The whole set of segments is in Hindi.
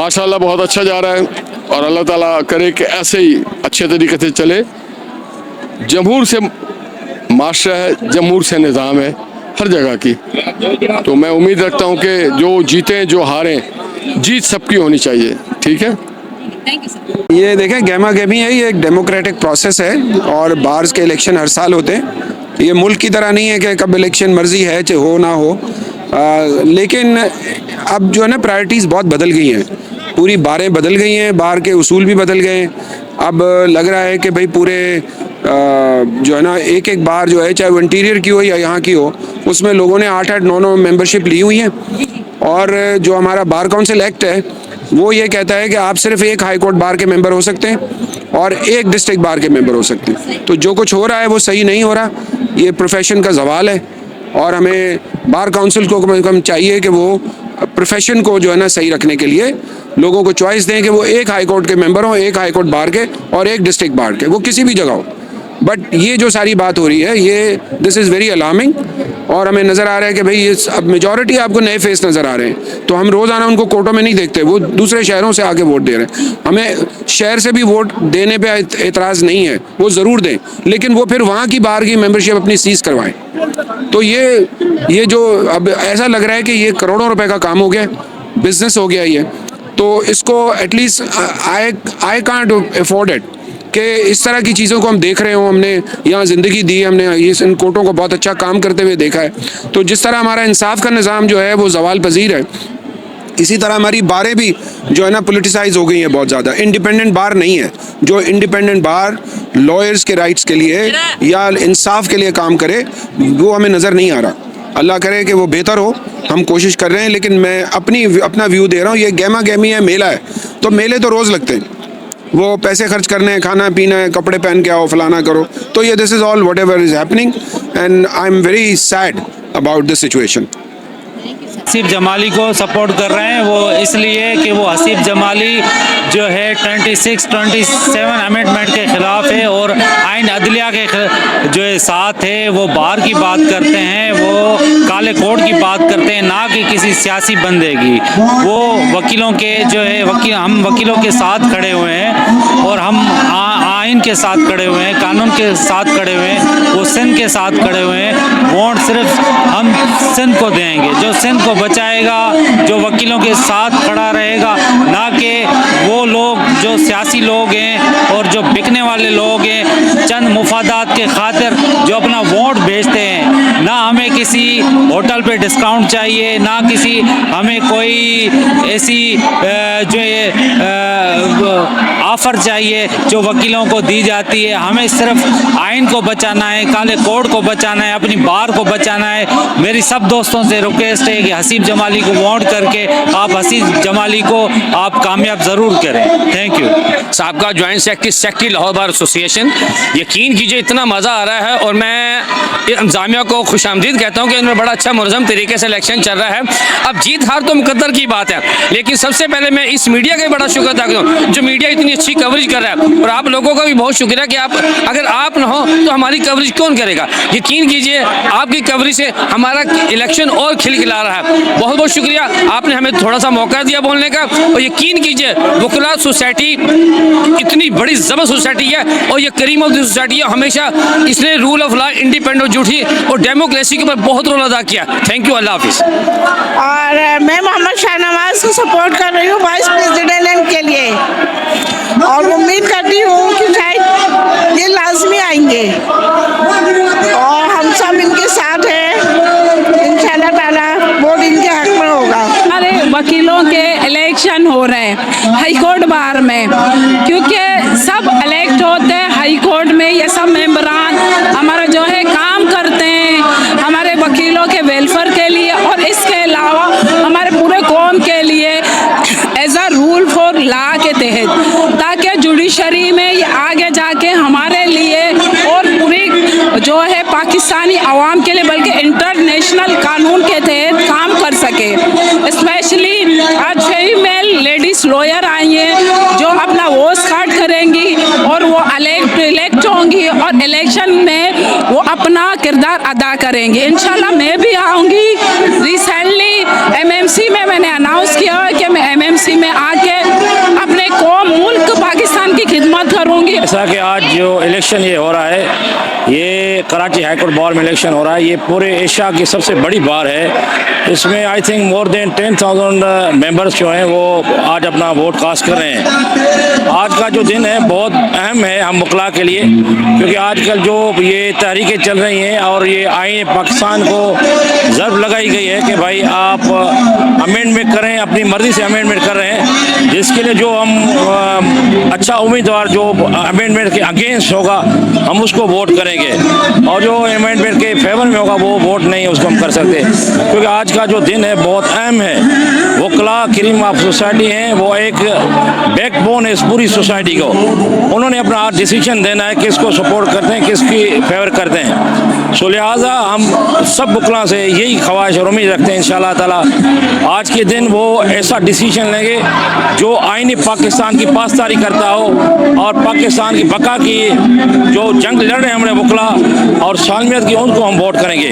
माशाल्लाह बहुत अच्छा जा रहा है और अल्लाह ताला करे कि ऐसे ही अच्छे तरीके से चले। जमहूर से माशरा है, जमहूर से निज़ाम है हर जगह की। तो मैं उम्मीद रखता हूँ कि जो जीतें जो हारें, जीत सबकी होनी चाहिए। ठीक है, ये देखें गहमा गहमी है, ये एक डेमोक्रेटिक प्रोसेस है और बार्स के इलेक्शन हर साल होते हैं। ये मुल्क की तरह नहीं है कि कब इलेक्शन मर्जी है चाहे हो ना हो। लेकिन अब जो है ना प्रायोरिटीज़ बहुत बदल गई हैं, पूरी बारें बदल गई हैं, बार के उसूल भी बदल गए हैं। अब लग रहा है कि भाई पूरे जो है ना एक एक बार जो है चाहे वो इंटीरियर की हो या यहाँ की हो, उसमें लोगों ने 8-8, 9-9 मेंबरशिप ली हुई है। और जो हमारा बार काउंसिल एक्ट है वो ये कहता है कि आप सिर्फ एक हाई कोर्ट बार के मेंबर हो सकते हैं और एक डिस्ट्रिक्ट बार के मेंबर हो सकते हैं। तो जो कुछ हो रहा है वो सही नहीं हो रहा, ये प्रोफेशन का ज़वाल है। और हमें बार काउंसिल को कम से कम चाहिए कि वो प्रोफेशन को जो है ना सही रखने के लिए लोगों को चॉइस दें कि वो एक हाई कोर्ट के मेंबर हों, एक हाई कोर्ट बार के और एक डिस्ट्रिक्ट बार के, वो किसी भी जगह हो। बट ये जो सारी बात हो रही है ये दिस इज़ वेरी अलार्मिंग। और हमें नज़र आ रहा है कि भाई ये अब मेजॉरिटी आपको नए फेस नज़र आ रहे हैं, तो हम रोज़ाना उनको कोर्टों में नहीं देखते, वो दूसरे शहरों से आके वोट दे रहे हैं। हमें शहर से भी वोट देने पे एतराज़ नहीं है, वो ज़रूर दें, लेकिन वो फिर वहाँ की बार की मेंबरशिप अपनी सीज़ करवाएं। तो ये जो अब ऐसा लग रहा है कि ये करोड़ों रुपए का काम हो गया, बिजनेस हो गया ये। तो इसको at least I can't afford it कि इस तरह की चीज़ों को हम देख रहे हो। हमने यहाँ ज़िंदगी दी, हमने इन कोर्टों को बहुत अच्छा काम करते हुए देखा है। तो जिस तरह हमारा इंसाफ का निज़ाम जो है वो ज़वाल पजीर है, इसी तरह हमारी बारें भी जो है ना पोलिटिसाइज हो गई हैं बहुत ज़्यादा। इंडिपेंडेंट बार नहीं है, जो इंडिपेंडेंट बार लॉयर्स के राइट्स के लिए या इंसाफ के लिए काम करे वो हमें नज़र नहीं आ रहा। अल्लाह करे कि वो बेहतर हो, हम कोशिश कर रहे हैं। लेकिन मैं अपना व्यू दे रहा हूँ, ये गहमा गहमी है, मेला है, तो मेले तो रोज़ लगते हैं, वो पैसे खर्च करने हैं, खाना पीना है, कपड़े पहन के आओ, फलाना करो। तो ये this is all what ever is happening and I am very sad about this situation. Haseeb Jamali को सपोर्ट कर रहे हैं, वो इसलिए कि वो हसीब जमाली जो है 27 अमेंडमेंट के ख़िलाफ़ है और आइन अदलिया के जो है साथ है। वो बार की बात करते हैं, वो काले कोड की बात करते हैं, ना कि किसी सियासी बंदे की। वो वकीलों के जो है हम वकीलों के साथ खड़े हुए हैं और हम आइन के साथ खड़े हुए हैं, कानून के साथ खड़े हुए हैं, वो सिंध के साथ खड़े हुए हैं। वोट सिर्फ हम सिंध को देंगे, जो सिंध को बचाएगा, जो वकीलों के साथ खड़ा रहेगा, ना कि वो लोग जो सियासी लोग हैं और जो बिकने वाले लोग हैं चंद मुफादात के खातिर जो अपना वोट बेचते हैं। ना हमें किसी होटल पे डिस्काउंट चाहिए, ना किसी हमें कोई ऐसी जो ऑफ़र चाहिए जो वकीलों को दी जाती है। हमें सिर्फ आइन को बचाना है, काले कोड को बचाना है, अपनी बार को बचाना है। मेरी सब दोस्तों से रिक्वेस्ट है कि हसीब जमाली को वोट करके आप हसीब जमाली को आप कामयाब ज़रूर करें। Thank you. साहब का joint secretary Lahore bar association, यकीन कीजिए इतना मज़ा आ रहा है और मैं इंतज़ामिया को खुशामदीद कहता हूँ कि उनमें बड़ा अच्छा मुनज़्ज़म तरीके से इलेक्शन चल रहा है। अब जीत हार तो मुकद्दर की बात है, लेकिन सबसे पहले मैं इस मीडिया का बड़ा शुक्र अदा करूँ जो मीडिया इतनी अच्छी कवरेज कर रहा है। और आप लोगों का भी बहुत शुक्रिया कि आप अगर आप ना हो तो हमारी कवरेज कौन करेगा। यकीन कीजिए आपकी कवरेज से हमारा इलेक्शन और खिलखिला रहा है। बहुत बहुत शुक्रिया, आपने हमें थोड़ा सा मौका दिया बोलने का। और यकीन कीजिए वकला सोसाइटी इतनी बड़ी ज़बरदस्त सोसाइटी है और ये करीम ऑफ द सोसाइटी है। हमेशा इसने रूल ऑफ लॉ, इंडिपेंडेंट झूठी और डेमोक्रेसी के ऊपर बहुत रोल अदा किया। थैंक यू, अल्लाह हाफिज़। और मैं मोहम्मद शाहनवाज को सपोर्ट कर रही हूँ वाइस प्रेसिडेंट के लिए और उम्मीद करती हूँ कि शायद ये लाजमी आएंगे और हम सब इनके साथ हैं। इंशाल्लाह ताला वोट इनके हक में होगा। हमारे वकीलों के इलेक्शन हो रहे हैं हाई कोर्ट बार में, क्योंकि सब इलेक्ट होते हैं हाई कोर्ट में। ये सब मेंबरान हमारा जो है काम करते हैं हमारे वकीलों के वेलफेयर के लिए और इसके अलावा हमारे पूरे कौम के लिए as a rule for law के तहत, ताकि जुडिशरी में ये आगे जाके हमारे लिए और पूरी जो है पाकिस्तानी अवाम के लिए बल्कि इंटरनेशनल कानून के तहत काम कर सके। स्पेशली आज फीमेल लेडीज़ लॉयर आई हैं जो अपना वोट काट करेंगी और वो इलेक्ट होंगी और इलेक्शन में वो अपना किरदार अदा करेंगी। इंशाल्लाह मैं भी आऊँगी। रिसेंटली एमएमसी में मैंने अनाउंस किया है कि मैं एमएमसी में आके ऐसा कि आज जो इलेक्शन ये हो रहा है, ये कराची हाई कोर्ट बार में इलेक्शन हो रहा है। ये पूरे एशिया की सबसे बड़ी बार है। इसमें I think more than 10,000 members जो हैं वो आज अपना वोट कास्ट कर रहे हैं। आज का जो दिन है बहुत अहम है हम वकला के लिए, क्योंकि आजकल जो ये तहरीकें चल रही हैं और ये आईन पाकिस्तान को ज़र्ब लगाई गई है कि भाई आप अमेंडमेंट करें, अपनी मर्ज़ी से अमेंडमेंट कर रहे हैं, जिसके लिए जो हम अच्छा उम्मीदवार जो अमेंडमेंट के अगेंस्ट होगा हम उसको वोट करेंगे, और जो अमेंडमेंट के फेवर में होगा वो वोट नहीं उसको हम कर सकते। क्योंकि आज का जो दिन है बहुत अहम है। वकला क्रीम ऑफ सोसाइटी हैं, वो एक बैकबोन है इस पूरी सोसाइटी को। उन्होंने अपना डिसीजन देना है किसको सपोर्ट करते हैं, किसकी फेवर करते हैं। सो लिहाजा हम सब वकला से यही ख्वाहिश और उम्मीद रखते हैं इंशाअल्लाह ताला आज के दिन वो ऐसा डिसीजन लेंगे जो आईनी पाकिस्तान की पासदारी करता हो और पाकिस्तान की बका की जो जंग लड़ रहे हैं हमारे वकला और सालमियत की, उनको हम वोट करेंगे।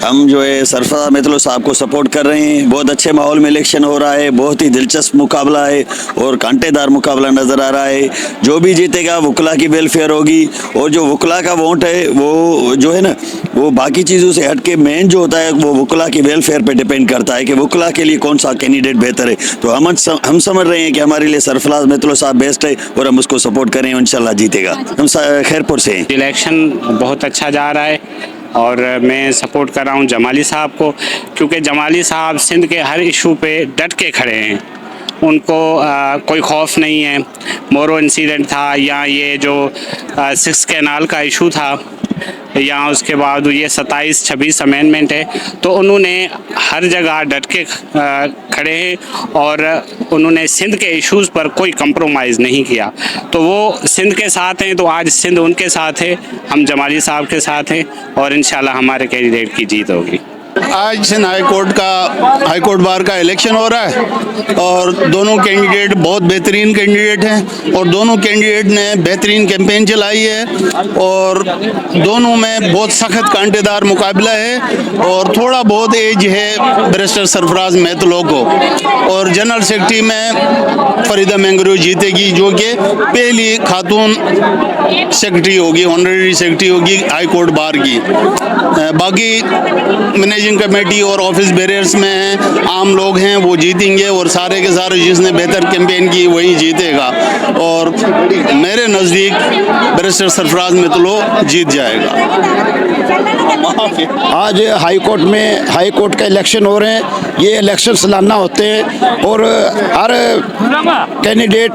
हम जो है सरफराज मेतलो साहब को सपोर्ट कर रहे हैं। बहुत अच्छे माहौल में इलेक्शन हो रहा है, बहुत ही दिलचस्प मुकाबला है और कांटेदार मुकाबला नज़र आ रहा है। जो भी जीतेगा वकला की वेलफेयर होगी, और जो वकला का वोट है वो जो है ना वो बाकी चीज़ों से हट के मेन जो होता है वो वकला की वेलफेयर पे डिपेंड करता है कि वकला के लिए कौन सा कैंडिडेट बेहतर है। तो हम समझ रहे हैं कि हमारे लिए सरफराज मेतलो साहब बेस्ट है और हम उसको सपोर्ट करें, इंशाल्लाह जीतेगा। हम खैरपुर से हैं। इलेक्शन बहुत अच्छा जा रहा है और मैं सपोर्ट कर रहा हूं जमाली साहब को, क्योंकि जमाली साहब सिंध के हर इशू पे डट के खड़े हैं। उनको कोई खौफ नहीं है। मोरो इंसिडेंट था, या ये जो 6 कैनाल का इशू था, या उसके बाद ये 27-26 अमेंडमेंट है, तो उन्होंने हर जगह डट के खड़े हैं और उन्होंने सिंध के इश्यूज़ पर कोई कंप्रोमाइज़ नहीं किया। तो वो सिंध के साथ हैं, तो आज सिंध उनके साथ है, हम जमाली साहब के साथ हैं और इंशाल्लाह हमारे कैंडिडेट की जीत होगी। आज सिंध हाई कोर्ट बार का इलेक्शन हो रहा है और दोनों कैंडिडेट बहुत बेहतरीन कैंडिडेट हैं और दोनों कैंडिडेट ने बेहतरीन कैंपेन चलाई है और दोनों में बहुत सख्त कांटेदार मुकाबला है और थोड़ा बहुत एज है बैरिस्टर सरफराज मेतलो को, और जनरल सेक्रेटरी में फरीदा मैंगरू जीतेगी जो कि पहली खातून सेक्रेटरी होगी, ऑनरेरी सेक्रेटरी होगी हाई कोर्ट बार की। बाकी मैनेजिंग कमेटी और ऑफिस बैरियर्स में हैं, आम लोग हैं, वो जीतेंगे और सारे के सारे जिसने बेहतर कैंपेन की वही जीतेगा और मेरे नज़दीक बैरिस्टर सरफराज मेतलो जीत जाएगा। आज हाई कोर्ट का इलेक्शन हो रहे हैं। ये इलेक्शन सालाना होते हैं और हर कैंडिडेट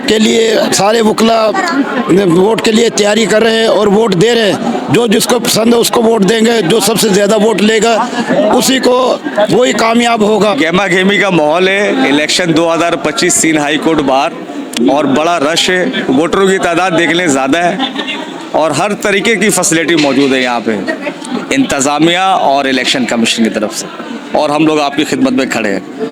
के लिए सारे वकला वोट के लिए तैयारी कर रहे हैं और वोट दे रहे हैं। जो जिसको पसंद है उसको वोट देंगे, जो सबसे ज़्यादा वोट लेगा उसी को वही कामयाब होगा। गेमा गेमी का माहौल है। Election 2025 Sindh high court bar और बड़ा रश है। वोटरों की तादाद देखने ज़्यादा है और हर तरीके की फैसिलिटी मौजूद है यहाँ पे इंतज़ामिया और इलेक्शन कमीशन की तरफ से, और हम लोग आपकी खिदमत में खड़े हैं।